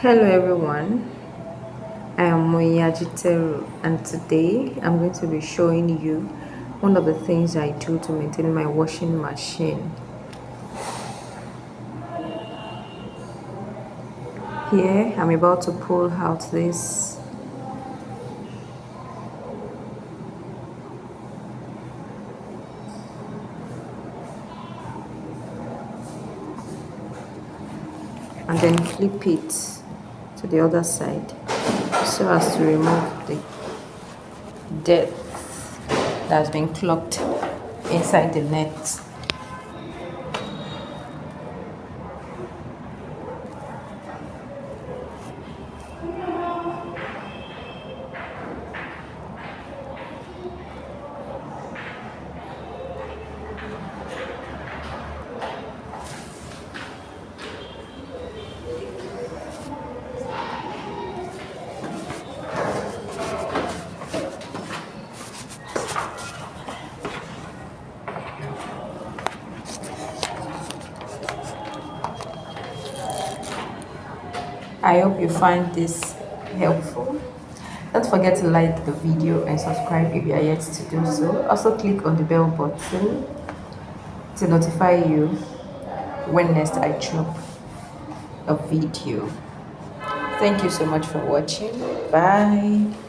Hello everyone, I am Moyajiteru and today I'm going to be showing you one of the things I do to maintain my washing machine. Here I'm about to pull out this and then flip it to the other side so as to remove the dirt that's been clogged inside the net. I hope you find this helpful. Don't forget to like the video and subscribe if you are yet to do so. Also click on the bell button to notify you when next I drop a video. Thank you so much for watching. Bye.